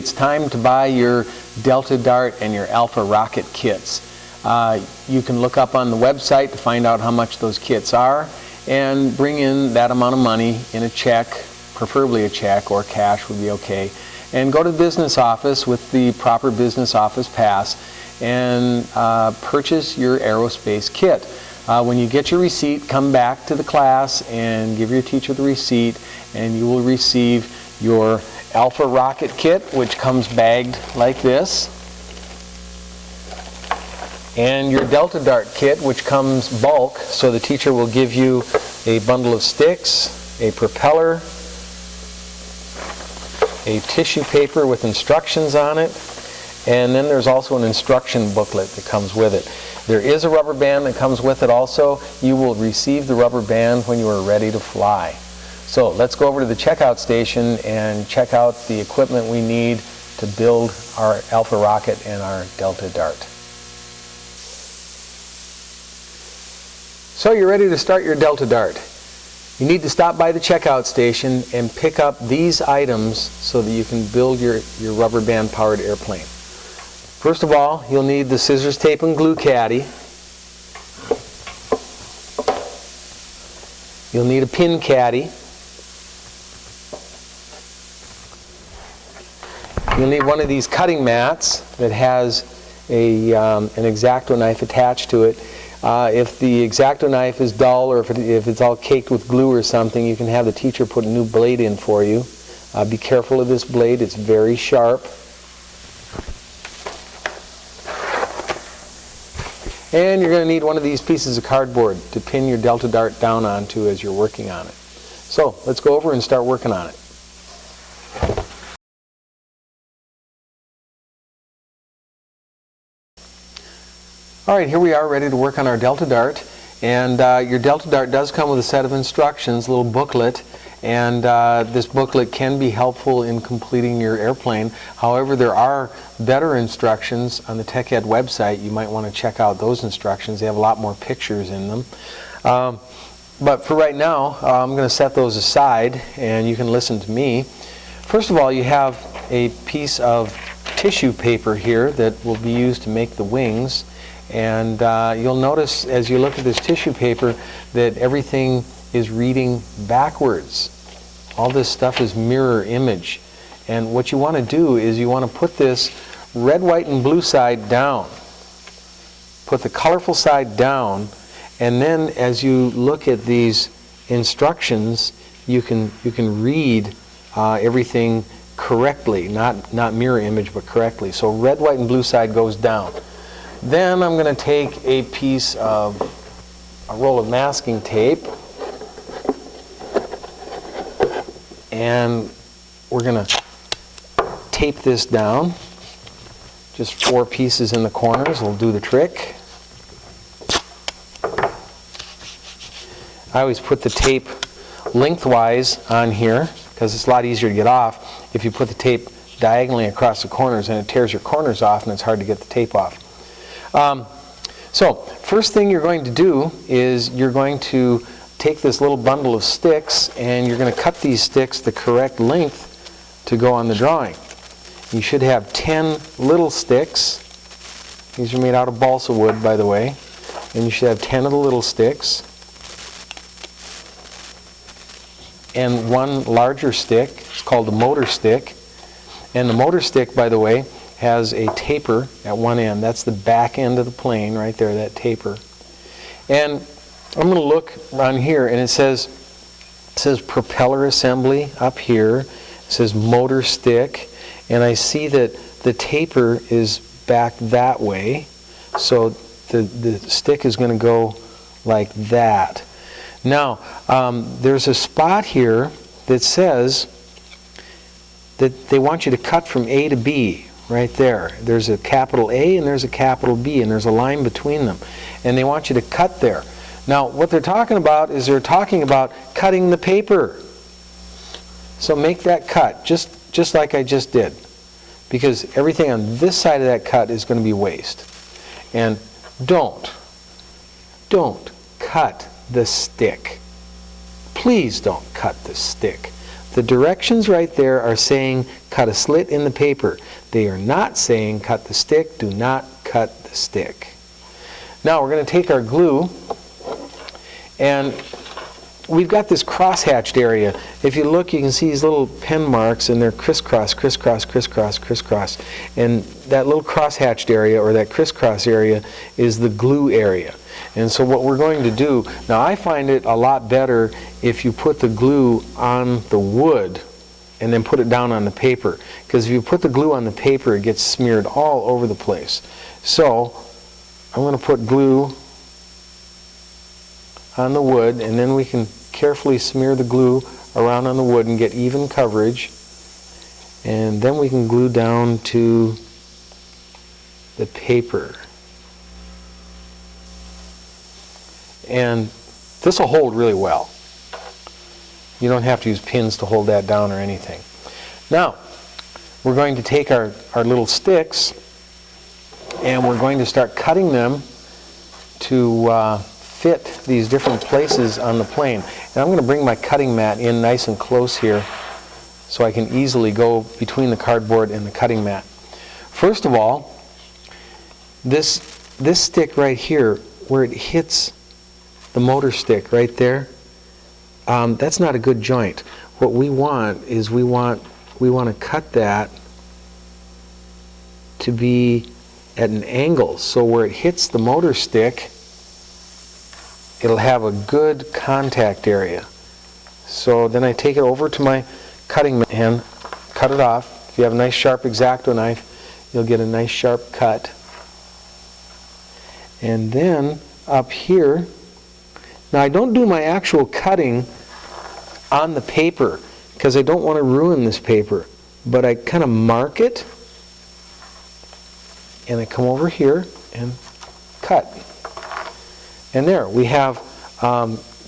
it's time to buy your Delta Dart and your Alpha Rocket kits. You can look up on the website to find out how much those kits are and bring in that amount of money in a check, preferably a check, or cash would be okay, and go to the business office with the proper business office pass and purchase your aerospace kit. When you get your receipt, come back to the class and give your teacher the receipt, and you will receive your Alpha Rocket kit, which comes bagged like this, and your Delta Dart kit, which comes bulk, so the teacher will give you a bundle of sticks, a propeller, a tissue paper with instructions on it, and then there's also an instruction booklet that comes with it. There is a rubber band that comes with it also. You will receive the rubber band when you are ready to fly. So let's go over to the checkout station and check out the equipment we need to build our Alpha Rocket and our Delta Dart. So you're ready to start your Delta Dart. You need to stop by the checkout station and pick up these items so that you can build your rubber band powered airplane. First of all, you'll need the scissors, tape, and glue caddy. You'll need a pin caddy. You'll need one of these cutting mats that has an X-Acto knife attached to it. If the X-Acto knife is dull, or if it's all caked with glue or something, you can have the teacher put a new blade in for you. Be careful of this blade, it's very sharp. And you're going to need one of these pieces of cardboard to pin your Delta Dart down onto as you're working on it. So let's go over and start working on it. Alright, here we are ready to work on our Delta Dart, and your Delta Dart does come with a set of instructions, a little booklet, and this booklet can be helpful in completing your airplane. However, there are better instructions on the Tech Ed website. You might want to check out those instructions. They have a lot more pictures in them. But for right now, I'm going to set those aside and you can listen to me. First of all, you have a piece of tissue paper here that will be used to make the wings. And you'll notice as you look at this tissue paper that everything is reading backwards. All this stuff is mirror image. And what you want to do is you want to put this red, white, and blue side down. Put the colorful side down, and then as you look at these instructions, you can read everything correctly, not mirror image, but correctly. So red, white, and blue side goes down. Then I'm going to take a roll of masking tape, and we're going to tape this down. Just 4 pieces in the corners will do the trick. I always put the tape lengthwise on here because it's a lot easier to get off. If you put the tape diagonally across the corners, and it tears your corners off and it's hard to get the tape off. So first thing you're going to do is you're going to take this little bundle of sticks and you're going to cut these sticks the correct length to go on the drawing. You should have 10 little sticks. These are made out of balsa wood, by the way. And you should have 10 of the little sticks. And 1 larger stick. It's called the motor stick. And the motor stick, by the way, has a taper at one end. That's the back end of the plane right there, that taper. And I'm going to look on here, and it says propeller assembly up here. It says motor stick, and I see that the taper is back that way, so the stick is going to go like that. Now, there's a spot here that says that they want you to cut from A to B. Right there. There's a capital A and there's a capital B, and there's a line between them. And they want you to cut there. Now, what they're talking about is they're talking about cutting the paper. So make that cut, just like I just did. Because everything on this side of that cut is going to be waste. And don't cut the stick. Please don't cut the stick. The directions right there are saying cut a slit in the paper. They are not saying cut the stick. Do not cut the stick. Now we're going to take our glue, and we've got this cross-hatched area. If you look, you can see these little pen marks, and they're crisscross, crisscross, crisscross, crisscross. And that little cross-hatched area, or that crisscross area, is the glue area. And so what we're going to do, now I find it a lot better if you put the glue on the wood and then put it down on the paper. Because if you put the glue on the paper, it gets smeared all over the place. So I'm going to put glue on the wood, and then we can carefully smear the glue around on the wood and get even coverage. And then we can glue down to the paper. And this will hold really well. You don't have to use pins to hold that down or anything. Now, we're going to take our little sticks, and we're going to start cutting them to fit these different places on the plane. And I'm going to bring my cutting mat in nice and close here so I can easily go between the cardboard and the cutting mat. First of all, this stick right here, where it hits the motor stick right there, that's not a good joint. What we want is we want to cut that to be at an angle, so where it hits the motor stick, it'll have a good contact area. So then I take it over to my cutting mat and cut it off. If you have a nice sharp X-Acto knife, you'll get a nice sharp cut. And then up here, now I don't do my actual cutting on the paper because I don't want to ruin this paper, but I kind of mark it, and I come over here and cut. And there we have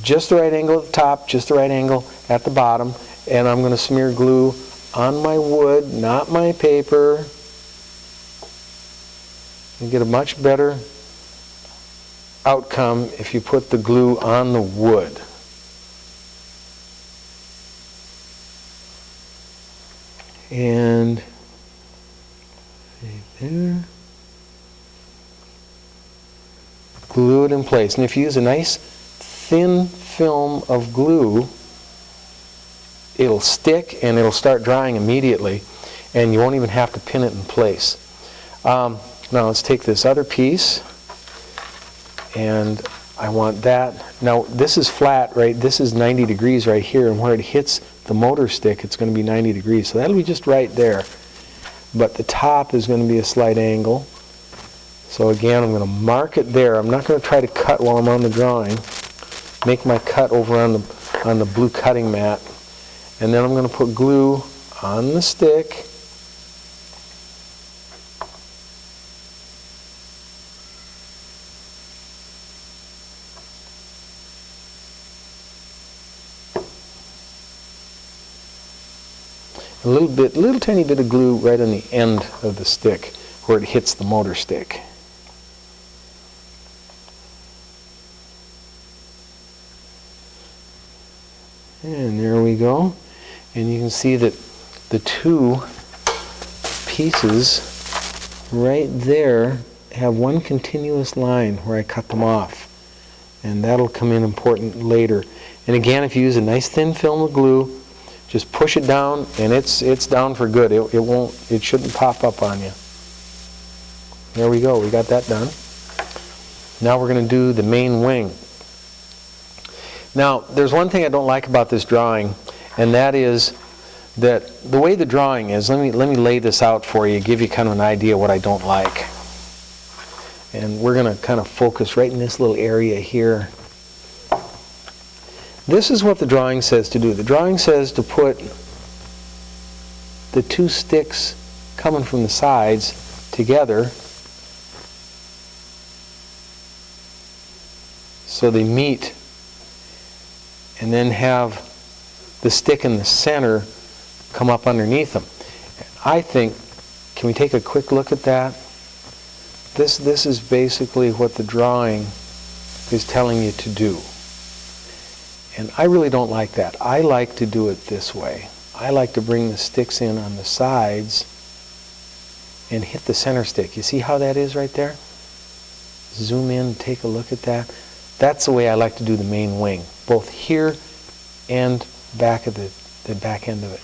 just the right angle at the top, just the right angle at the bottom, and I'm going to smear glue on my wood, not my paper, and get a much better outcome if you put the glue on the wood. And right there. Glue it in place. And if you use a nice thin film of glue, it'll stick and it'll start drying immediately, and you won't even have to pin it in place. Now let's take this other piece, and I want that. Now this is flat, right? This is 90 degrees right here, and where it hits the motor stick, it's going to be 90 degrees. So that'll be just right there. But the top is going to be a slight angle. So again, I'm going to mark it there. I'm not going to try to cut while I'm on the drawing. Make my cut over on the blue cutting mat. And then I'm going to put glue on the stick. A little tiny bit of glue right on the end of the stick where it hits the motor stick. And there we go. And you can see that the two pieces right there have one continuous line where I cut them off. And that'll come in important later. And again, if you use a nice thin film of glue, just push it down, and it's down for good. It shouldn't pop up on you. There we go. We got that done. Now we're going to do the main wing. Now, there's one thing I don't like about this drawing, and that is that the way the drawing is, let me lay this out for you, give you kind of an idea what I don't like. And we're going to kind of focus right in this little area here. This is what the drawing says to do. The drawing says to put the two sticks coming from the sides together so they meet, and then have the stick in the center come up underneath them. I think, can we take a quick look at that? This is basically what the drawing is telling you to do. And I really don't like that. I like to do it this way. I like to bring the sticks in on the sides and hit the center stick. You see how that is right there? Zoom in and take a look at that. That's the way I like to do the main wing, both here and back at the back end of it.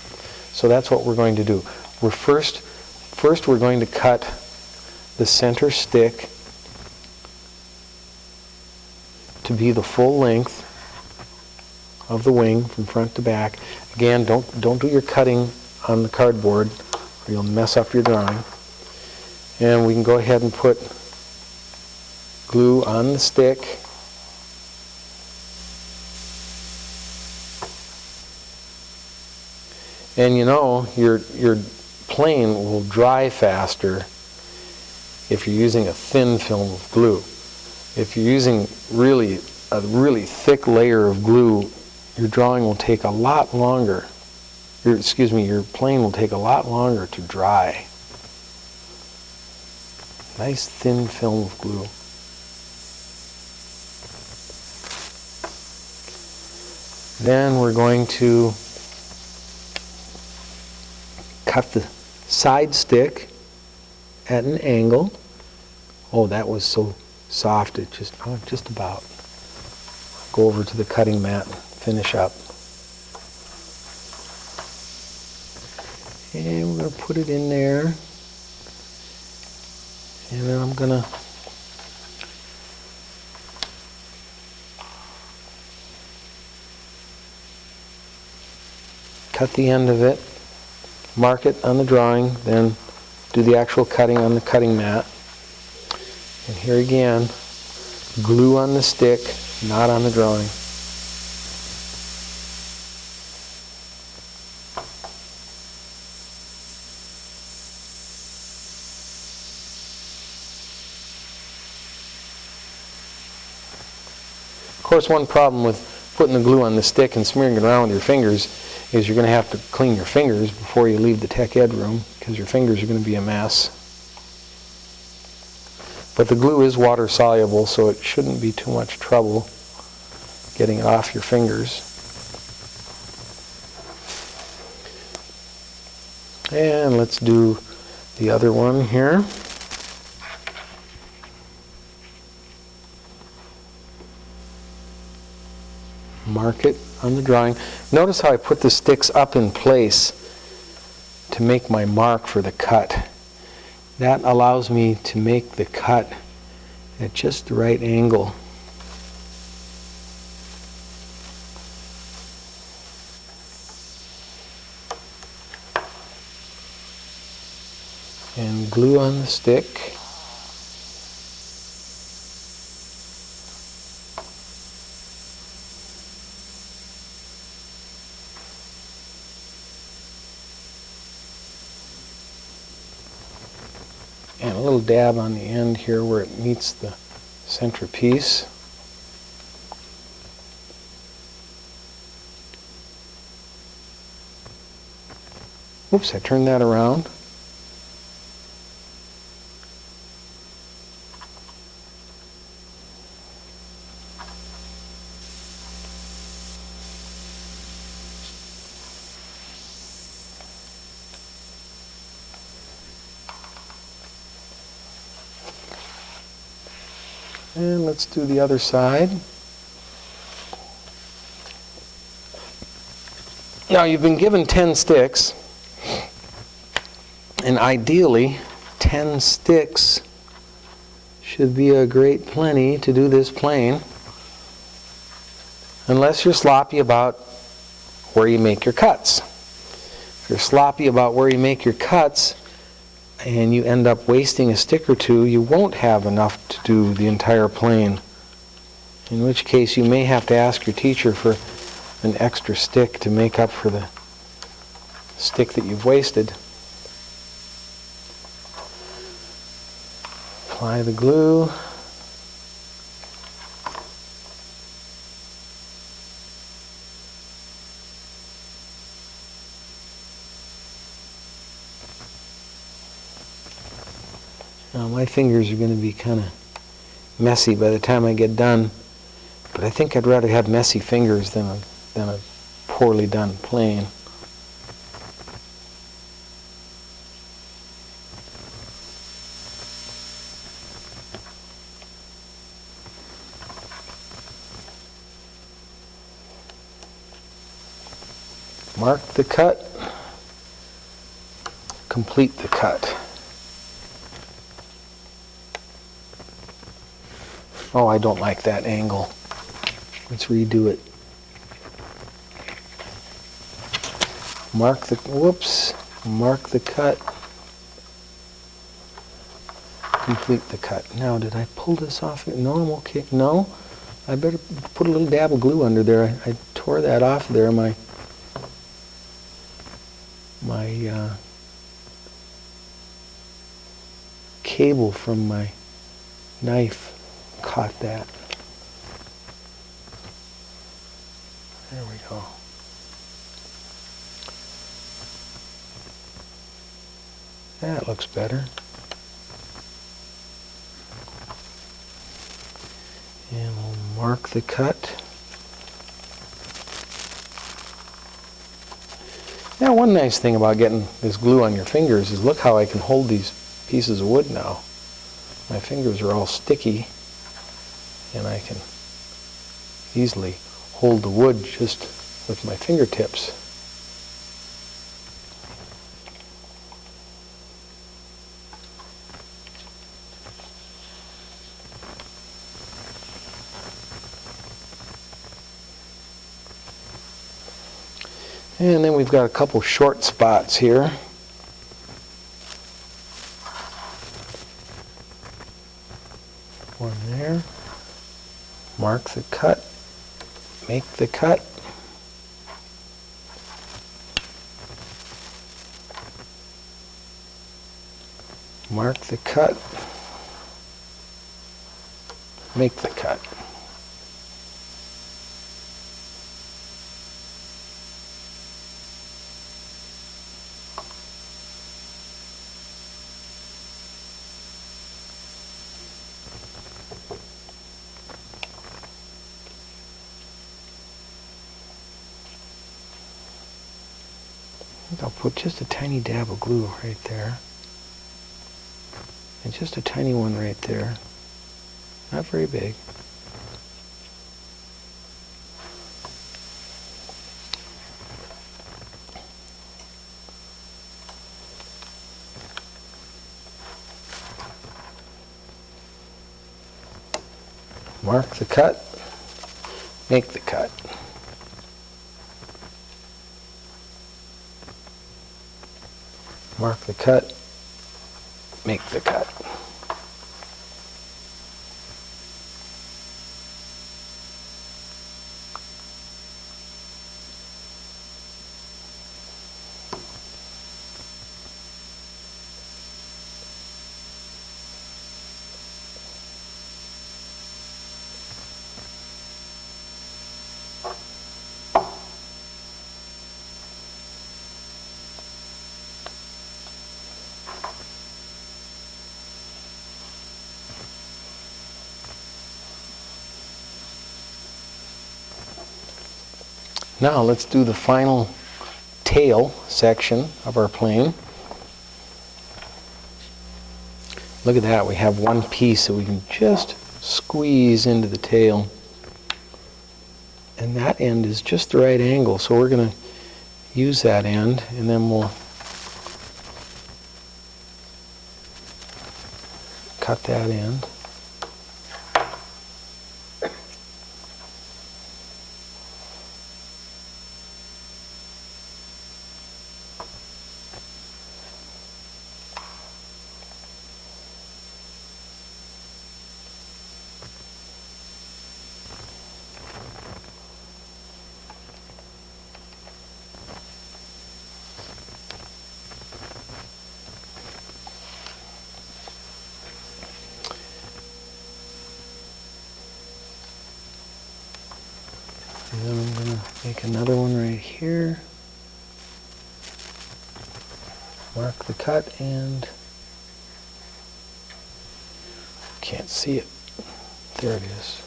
So that's what we're going to do. First we're going to cut the center stick to be the full length of the wing from front to back. Again, don't do your cutting on the cardboard or you'll mess up your drawing. And we can go ahead and put glue on the stick. And you know, your plane will dry faster if you're using a thin film of glue. If you're using a really thick layer of glue, your drawing will take a lot longer. Your plane will take a lot longer to dry. Nice thin film of glue. Then we're going to cut the side stick at an angle. Oh, that was so soft, it just about. Go over to the cutting mat and finish up. And we're going to put it in there. And then I'm going to cut the end of it, mark it on the drawing, then do the actual cutting on the cutting mat. And here again, glue on the stick, not on the drawing. Of course, one problem with putting the glue on the stick and smearing it around with your fingers is you're going to have to clean your fingers before you leave the tech ed room because your fingers are going to be a mess. But the glue is water soluble, so it shouldn't be too much trouble getting it off your fingers. And let's do the other one here. Mark it on the drawing. Notice how I put the sticks up in place to make my mark for the cut. That allows me to make the cut at just the right angle. And glue on the stick. And a little dab on the end here where it meets the center piece. Oops, I turned that around. And let's do the other side. Now you've been given 10 sticks, and ideally 10 sticks should be a great plenty to do this plane, unless you're sloppy about where you make your cuts. If you're sloppy about where you make your cuts, and you end up wasting a stick or two, you won't have enough to do the entire plane. In which case you may have to ask your teacher for an extra stick to make up for the stick that you've wasted. Apply the glue. Now my fingers are going to be kind of messy by the time I get done, but I think I'd rather have messy fingers than a poorly done plane. Mark the cut. Complete the cut. Oh, I don't like that angle. Let's redo it. Mark the, whoops, mark the cut. Complete the cut. Now, did I pull this off? No, I'm okay. No, I better put a little dab of glue under there. I tore that off there. My cable from my knife caught that. There we go. That looks better. And we'll mark the cut. Now, one nice thing about getting this glue on your fingers is look how I can hold these pieces of wood now. My fingers are all sticky, and I can easily hold the wood just with my fingertips. And then we've got a couple short spots here. One there. Mark the cut. Make the cut. Mark the cut. Make the cut. I'll put just a tiny dab of glue right there. And just a tiny one right there. Not very big. Mark the cut. Make the cut. Mark the cut, make the cut. Now let's do the final tail section of our plane. Look at that, we have one piece that we can just squeeze into the tail. And that end is just the right angle, so we're going to use that end, and then we'll cut that end. And then I'm going to make another one right here. Mark the cut and can't see it. There it is.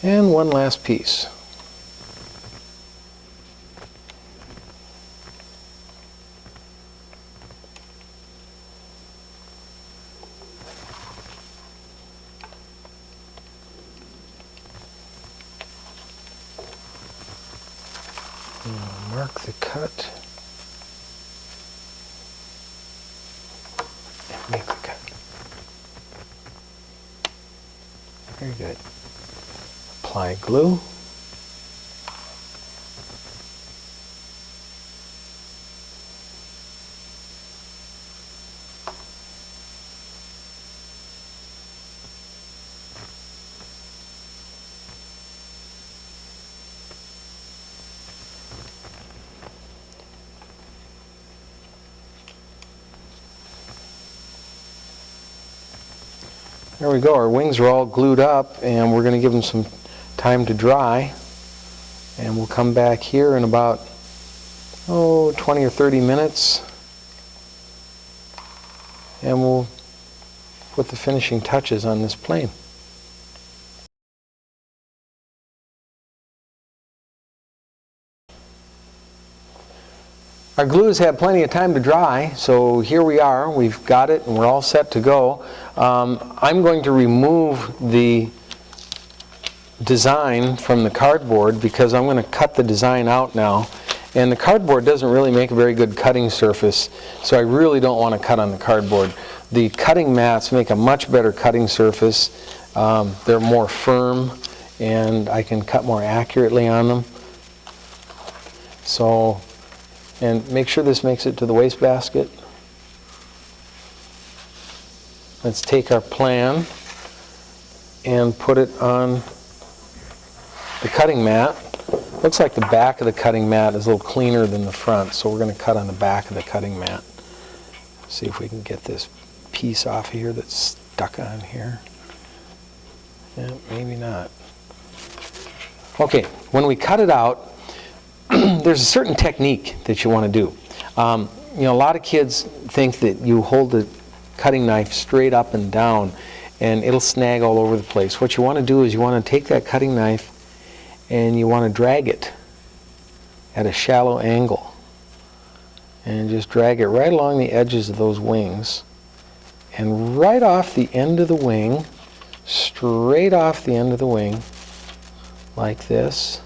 And one last piece. And mark the cut. And make the cut. Very good. Apply glue. There we go, our wings are all glued up, and we're going to give them some time to dry. And we'll come back here in about 20 or 30 minutes, and we'll put the finishing touches on this plane. Our glue has had plenty of time to dry, so here we are. We've got it and we're all set to go. I'm going to remove the design from the cardboard because I'm going to cut the design out now. And the cardboard doesn't really make a very good cutting surface, so I really don't want to cut on the cardboard. The cutting mats make a much better cutting surface. They're more firm and I can cut more accurately on them. So, and make sure this makes it to the wastebasket. Let's take our plan and put it on the cutting mat. Looks like the back of the cutting mat is a little cleaner than the front, so we're going to cut on the back of the cutting mat. See if we can get this piece off of here that's stuck on here. Yeah, maybe not. Okay, when we cut it out, there's a certain technique that you want to do. You know, a lot of kids think that you hold the cutting knife straight up and down and it'll snag all over the place. What you want to do is you want to take that cutting knife and you want to drag it at a shallow angle. And just drag it right along the edges of those wings. And right off the end of the wing, straight off the end of the wing, like this.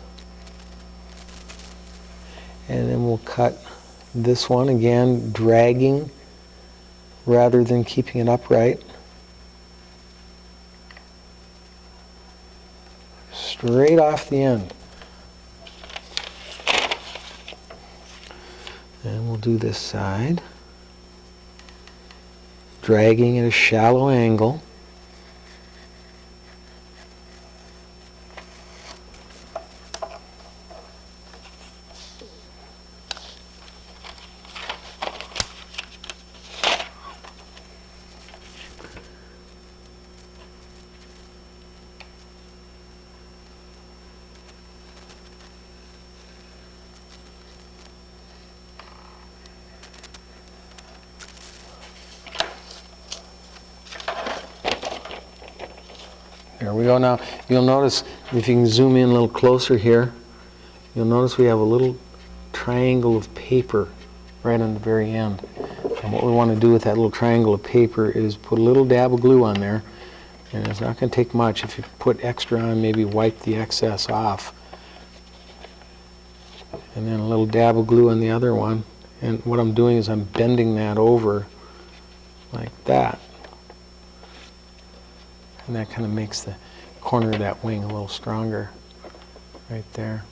And then we'll cut this one again, dragging rather than keeping it upright. Straight off the end. And we'll do this side. Dragging at a shallow angle. There we go. Now you'll notice, if you can zoom in a little closer here, you'll notice we have a little triangle of paper right on the very end. And what we want to do with that little triangle of paper is put a little dab of glue on there, and it's not going to take much. If you put extra on, maybe wipe the excess off. And then a little dab of glue on the other one. And what I'm doing is I'm bending that over like that. And that kind of makes the corner of that wing a little stronger right there.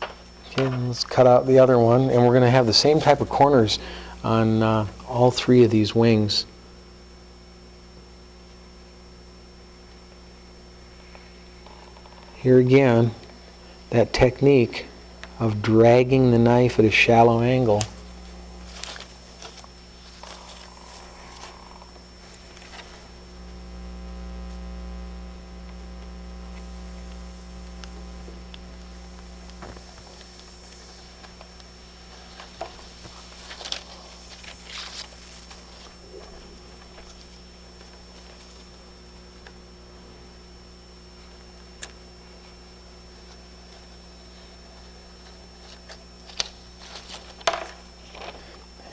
Okay, then let's cut out the other one, and we're going to have the same type of corners on all three of these wings. Here again, that technique of dragging the knife at a shallow angle.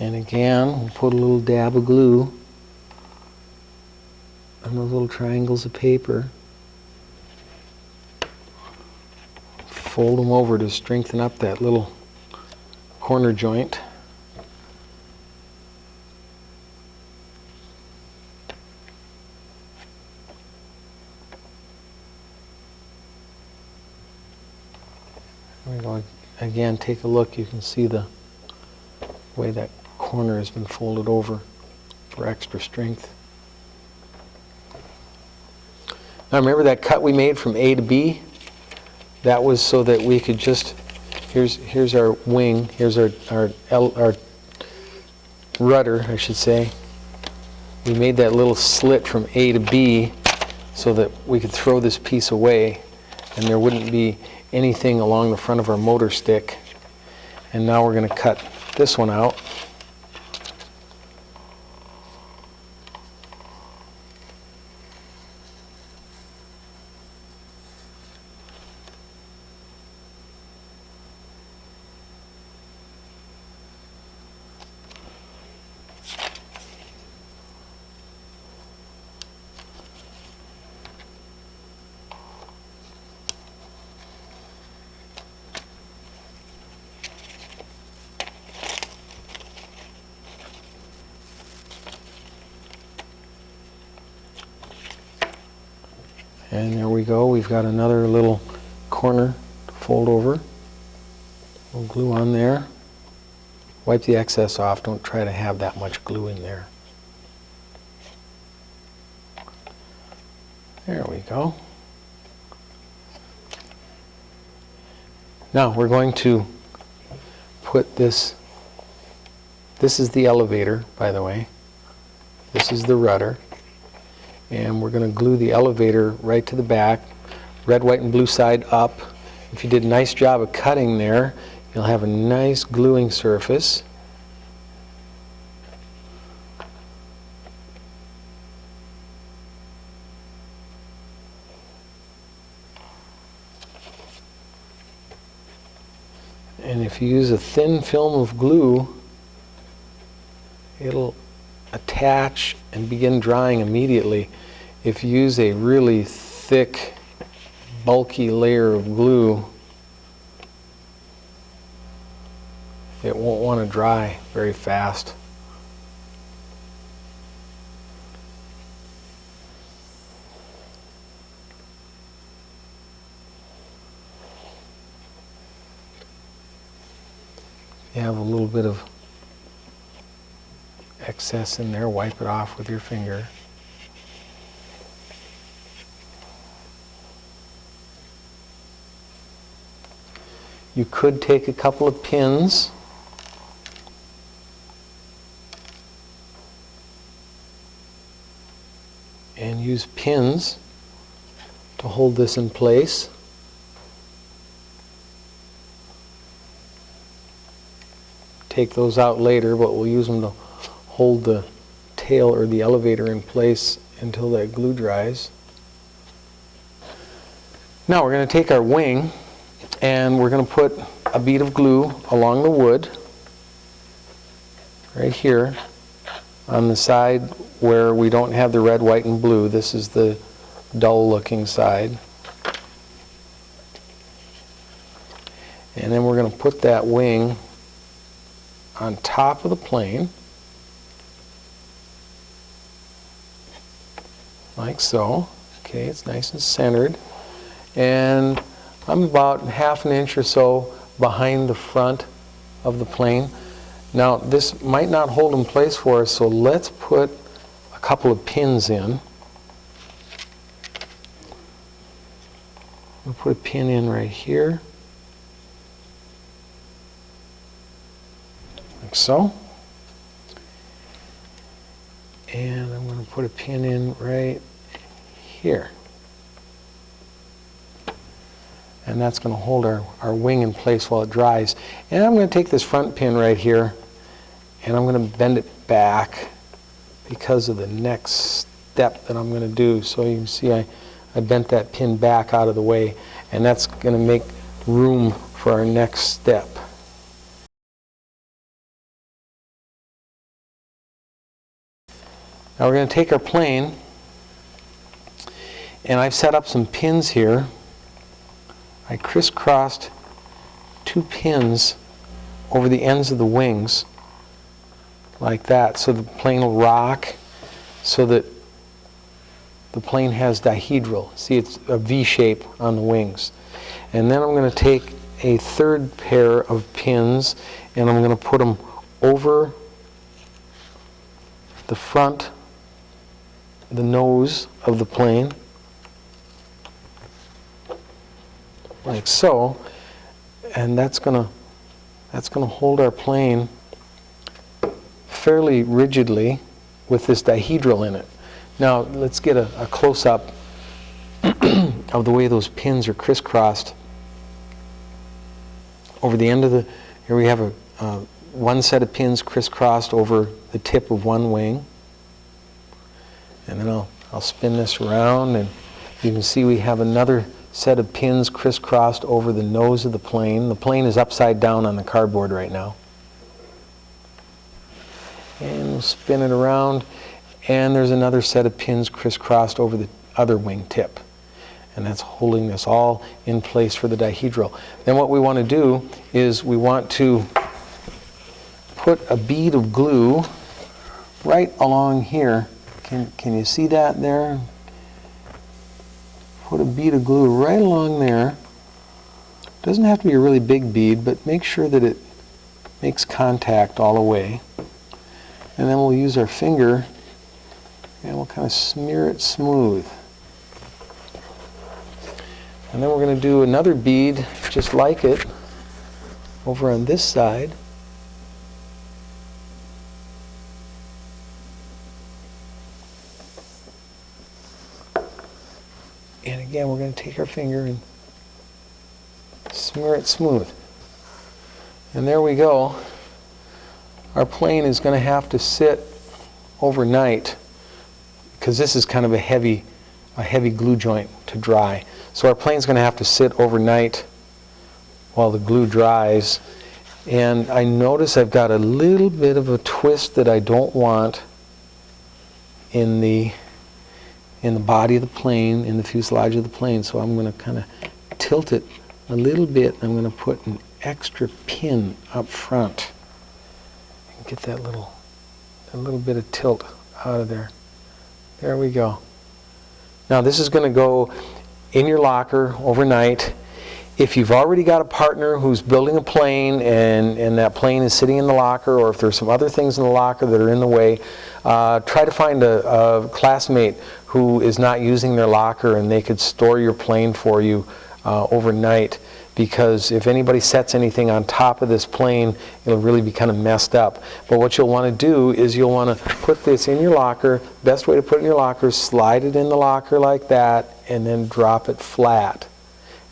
And again, we'll put a little dab of glue on those little triangles of paper. Fold them over to strengthen up that little corner joint. There we go. Again, take a look. You can see the way that corner has been folded over for extra strength. Now remember that cut we made from A to B? That was so that we could just, here's our wing, here's our rudder, I should say. We made that little slit from A to B so that we could throw this piece away and there wouldn't be anything along the front of our motor stick. And now we're going to cut this one out. And there we go. We've got another little corner to fold over. We'll glue on there. Wipe the excess off. Don't try to have that much glue in there. There we go. Now we're going to put this. This is the elevator, by the way. This is the rudder. And we're going to glue the elevator right to the back, red, white, and blue side up. If you did a nice job of cutting there, you'll have a nice gluing surface. And if you use a thin film of glue, it'll attach and begin drying immediately. If you use a really thick, bulky layer of glue, it won't want to dry very fast. You have a little bit of excess in there, wipe it off with your finger. You could take a couple of pins and use pins to hold this in place. Take those out later, but we'll use them to hold the tail or the elevator in place until that glue dries. Now we're going to take our wing and we're going to put a bead of glue along the wood right here on the side where we don't have the red, white, and blue. This is the dull looking side. And then we're going to put that wing on top of the plane, like so. Okay, it's nice and centered. And I'm about ½ an inch or so behind the front of the plane. Now this might not hold in place for us, so let's put a couple of pins in. We'll put a pin in right here, like so. And I'm going to put a pin in right here. And that's going to hold our wing in place while it dries. And I'm going to take this front pin right here and I'm going to bend it back because of the next step that I'm going to do. So you can see I bent that pin back out of the way, and that's going to make room for our next step. Now we're going to take our plane, and I've set up some pins here. I crisscrossed 2 pins over the ends of the wings like that, so the plane will rock, so that the plane has dihedral. See, it's a V shape on the wings. And then I'm going to take a third pair of pins, and I'm going to put them over the front, the nose of the plane, like so, and that's going to hold our plane fairly rigidly with this dihedral in it. Now let's get a close-up of the way those pins are crisscrossed over the end of the, here we have one set of pins crisscrossed over the tip of one wing, and then I'll spin this around, and you can see we have another set of pins crisscrossed over the nose of the plane. The plane is upside down on the cardboard right now. And we'll spin it around, and there's another set of pins crisscrossed over the other wing tip. And that's holding this all in place for the dihedral. Then what we want to do is we want to put a bead of glue right along here. Can you see that there? Put a bead of glue right along there. Doesn't have to be a really big bead, but make sure that it makes contact all the way. And then we'll use our finger and we'll kind of smear it smooth. And then we're going to do another bead just like it over on this side. And again, we're going to take our finger and smear it smooth. And there we go. Our plane is going to have to sit overnight, because this is kind of a heavy glue joint to dry. So our plane's going to have to sit overnight while the glue dries. And I notice I've got a little bit of a twist that I don't want in the body of the plane, in the fuselage of the plane. So I'm going to kind of tilt it a little bit. I'm going to put an extra pin up front. Get that little bit of tilt out of there. There we go. Now this is going to go in your locker overnight. If you've already got a partner who's building a plane and that plane is sitting in the locker, or if there's some other things in the locker that are in the way, try to find a classmate who is not using their locker, and they could store your plane for you overnight. Because if anybody sets anything on top of this plane, it'll really be kind of messed up. But what you'll want to do is you'll want to put this in your locker. Best way to put it in your locker is slide it in the locker like that, and then drop it flat.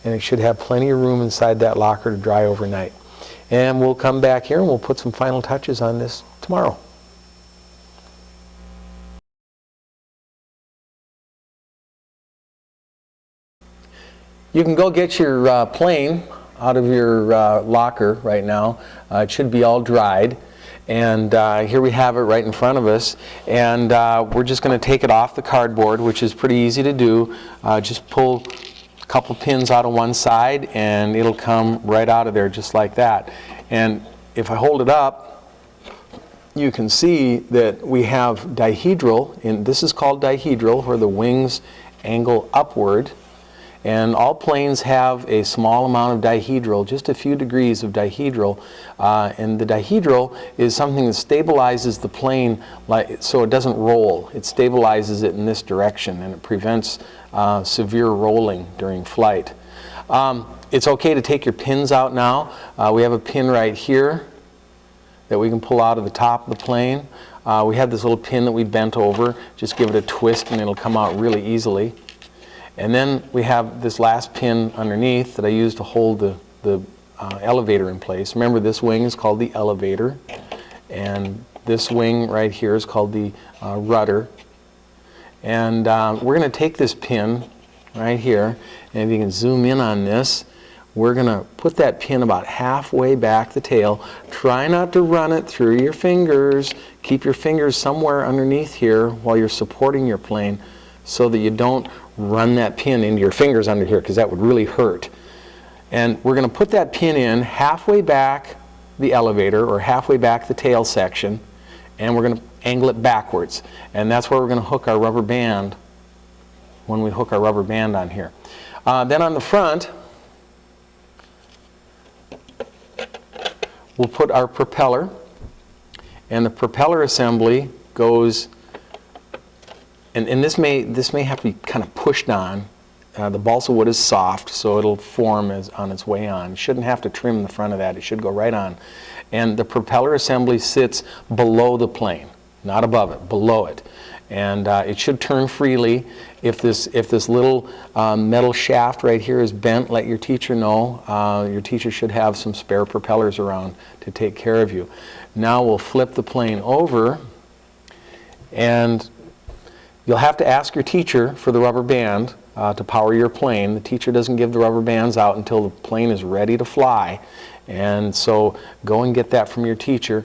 And it should have plenty of room inside that locker to dry overnight. And we'll come back here and we'll put some final touches on this tomorrow. You can go get your plane out of your locker right now. It should be all dried. And here we have it right in front of us. And we're just going to take it off the cardboard, which is pretty easy to do. Just pull a couple pins out of one side, and it'll come right out of there just like that. And if I hold it up, you can see that we have dihedral, and this is called dihedral, where the wings angle upward. And all planes have a small amount of dihedral, just a few degrees of dihedral. And the dihedral is something that stabilizes the plane so it doesn't roll. It stabilizes it in this direction, and it prevents severe rolling during flight. It's okay to take your pins out now. We have a pin right here that we can pull out of the top of the plane. We have this little pin that we bent over. Just give it a twist and it'll come out really easily. And then we have this last pin underneath that I use to hold the elevator in place. Remember, this wing is called the elevator, and this wing right here is called the rudder. And we're going to take this pin right here, and if you can zoom in on this, we're going to put that pin about halfway back the tail. Try not to run it through your fingers. Keep your fingers somewhere underneath here while you're supporting your plane so that you don't run that pin into your fingers under here, because that would really hurt. And we're going to put that pin in halfway back the elevator or halfway back the tail section, and we're going to angle it backwards. And that's where we're going to hook our rubber band when we hook our rubber band on here. Then on the front, we'll put our propeller, and the propeller assembly goes, and this may have to be kind of pushed on. The balsa wood is soft, so it'll form on its way on. You shouldn't have to trim the front of that. It should go right on. And the propeller assembly sits below the plane, not above it, below it. And it should turn freely. If this little metal shaft right here is bent, let your teacher know. Your teacher should have some spare propellers around to take care of you. Now we'll flip the plane over, and you'll have to ask your teacher for the rubber band to power your plane. The teacher doesn't give the rubber bands out until the plane is ready to fly. And so go and get that from your teacher.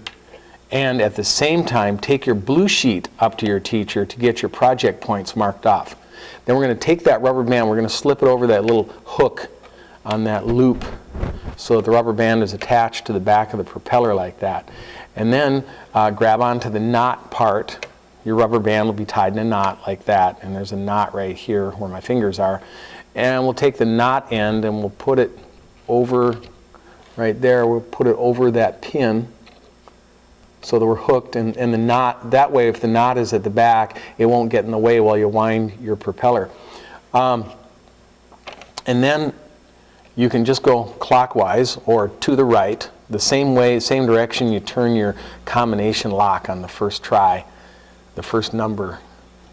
And at the same time, take your blue sheet up to your teacher to get your project points marked off. Then we're going to take that rubber band, we're going to slip it over that little hook on that loop so that the rubber band is attached to the back of the propeller like that. And then grab onto the knot part. Your rubber band will be tied in a knot like that, and there's a knot right here where my fingers are. And we'll take the knot end and we'll put it over right there. We'll put it over that pin so that we're hooked, and the knot, that way if the knot is at the back, it won't get in the way while you wind your propeller. And then you can just go clockwise or to the right, the same way, same direction you turn your combination lock on the first try. The first number,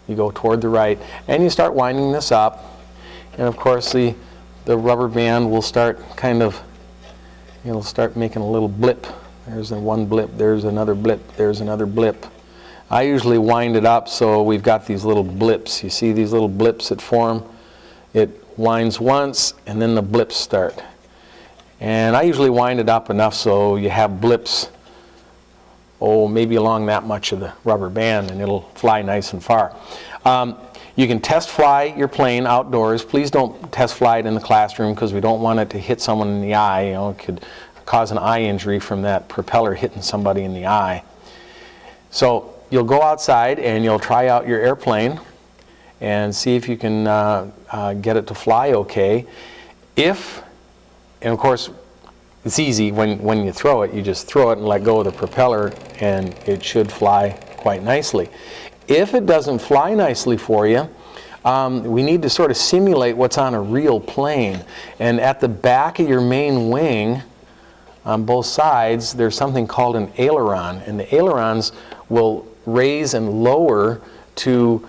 you go toward the right, and you start winding this up, and of course the rubber band will start kind of, it'll start making a little blip. There's one blip, there's another blip, there's another blip. I usually wind it up so we've got these little blips. You see these little blips that form? It winds once, and then the blips start. And I usually wind it up enough so you have blips, maybe along that much of the rubber band, and it'll fly nice and far. You can test fly your plane outdoors. Please don't test fly it in the classroom because we don't want it to hit someone in the eye. You know, it could cause an eye injury from that propeller hitting somebody in the eye. So you'll go outside and you'll try out your airplane and see if you can get it to fly okay. And of course, it's easy when you throw it. You just throw it and let go of the propeller, and it should fly quite nicely. If it doesn't fly nicely for you, we need to sort of simulate what's on a real plane. And at the back of your main wing, on both sides, there's something called an aileron. And the ailerons will raise and lower to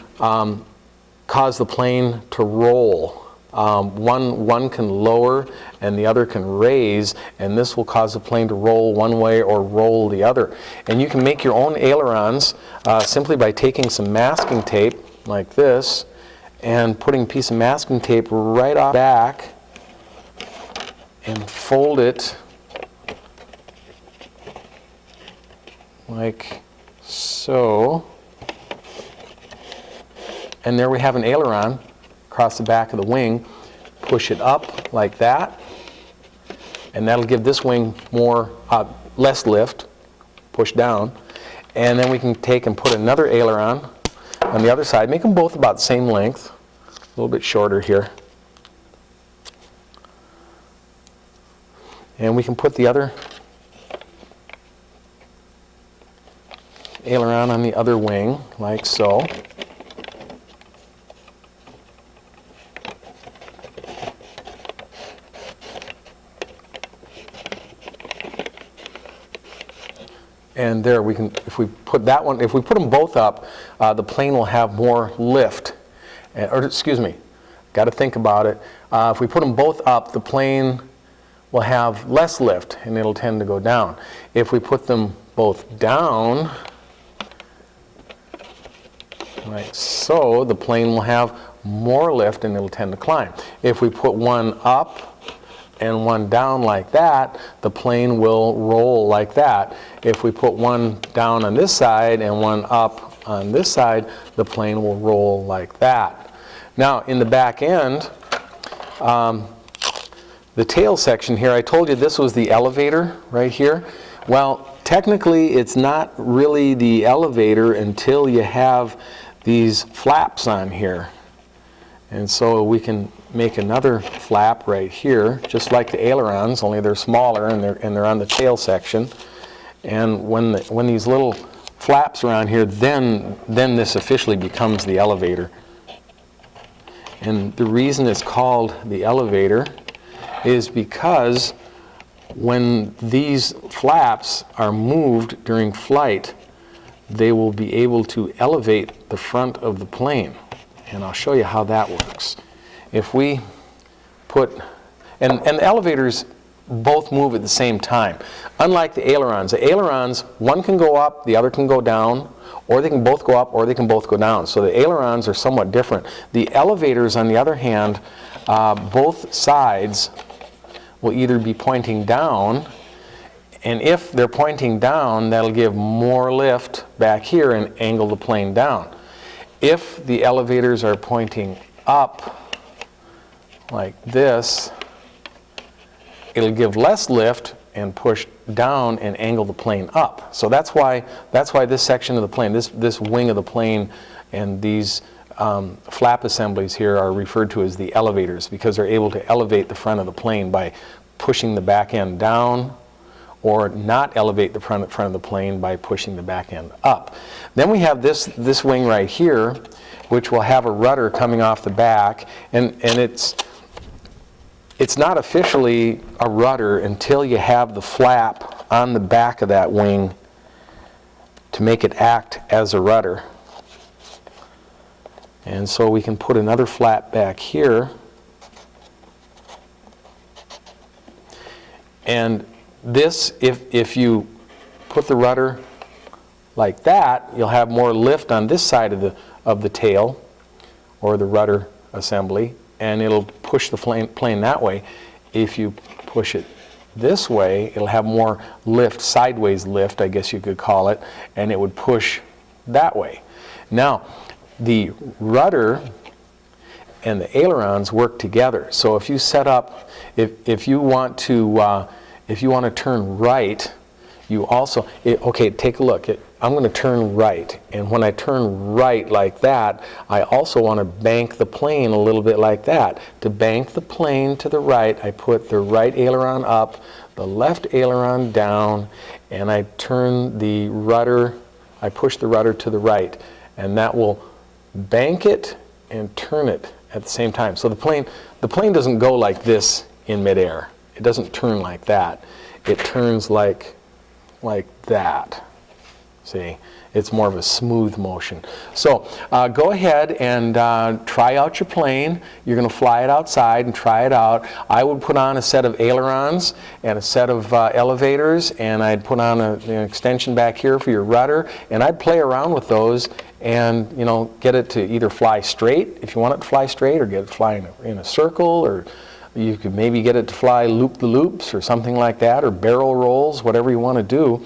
cause the plane to roll. One can lower and the other can raise, and this will cause the plane to roll one way or roll the other. And you can make your own ailerons simply by taking some masking tape like this and putting a piece of masking tape right off the back and fold it like so. And there we have an aileron across the back of the wing. Push it up like that, and that'll give this wing less lift. Push down, and then we can take and put another aileron on the other side. Make them both about the same length, a little bit shorter here, and we can put the other aileron on the other wing like so. And there we can, if we put them both up, the plane will have more lift. Got to think about it. If we put them both up, the plane will have less lift and it'll tend to go down. If we put them both down, like so, the plane will have more lift and it'll tend to climb. If we put one up, and one down like that, the plane will roll like that. If we put one down on this side and one up on this side, the plane will roll like that. Now, in the back end, the tail section here, I told you this was the elevator right here. Well, technically, it's not really the elevator until you have these flaps on here. And so we can make another flap right here, just like the ailerons, only they're smaller and they're on the tail section. And when these little flaps are on here, then this officially becomes the elevator. And the reason it's called the elevator is because when these flaps are moved during flight, they will be able to elevate the front of the plane. And I'll show you how that works. If we put, and the elevators both move at the same time. Unlike the ailerons, one can go up, the other can go down, or they can both go up, or they can both go down. So the ailerons are somewhat different. The elevators, on the other hand, both sides will either be pointing down, and if they're pointing down, that'll give more lift back here and angle the plane down. If the elevators are pointing up like this, it'll give less lift and push down and angle the plane up. So that's why this section of the plane, this wing of the plane, and these flap assemblies here are referred to as the elevators, because they're able to elevate the front of the plane by pushing the back end down, or not elevate the front of the plane by pushing the back end up. Then we have this wing right here, which will have a rudder coming off the back, and it's not officially a rudder until you have the flap on the back of that wing to make it act as a rudder. And so we can put another flap back here. And this, if you put the rudder like that, you'll have more lift on this side of the tail, or the rudder assembly, and it'll push the plane that way. If you push it this way, it'll have more lift, sideways lift, I guess you could call it, and it would push that way. Now, the rudder and the ailerons work together. So if you set up, if you want to turn right, you also, okay, take a look. I'm going to turn right, and when I turn right like that, I also want to bank the plane a little bit like that. To bank the plane to the right, I put the right aileron up, the left aileron down, and I turn the rudder, I push the rudder to the right, and that will bank it and turn it at the same time. So the plane doesn't go like this in midair. It doesn't turn like that. It turns like that. See, it's more of a smooth motion. So go ahead and try out your plane. You're going to fly it outside and try it out. I would put on a set of ailerons and a set of elevators, and I'd put on an extension back here for your rudder, and I'd play around with those and get it to either fly straight if you want it to fly straight, or get it to fly in a circle, or you could maybe get it to fly loop-the-loops or something like that, or barrel rolls, whatever you want to do.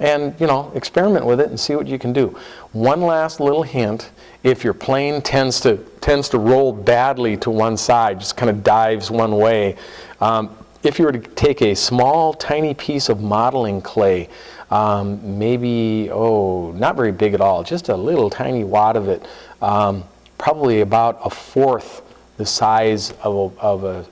And experiment with it and see what you can do. One last little hint: if your plane tends to roll badly to one side, just kind of dives one way, if you were to take a small, tiny piece of modeling clay, maybe, not very big at all, just a little tiny wad of it, probably about a fourth the size of a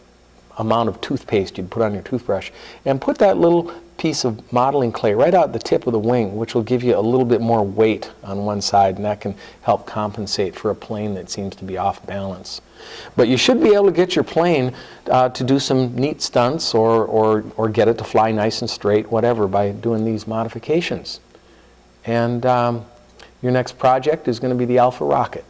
amount of toothpaste you'd put on your toothbrush, and put that little piece of modeling clay right out the tip of the wing, which will give you a little bit more weight on one side, and that can help compensate for a plane that seems to be off balance. But you should be able to get your plane to do some neat stunts, or get it to fly nice and straight, whatever, by doing these modifications. And your next project is going to be the Alpha rocket.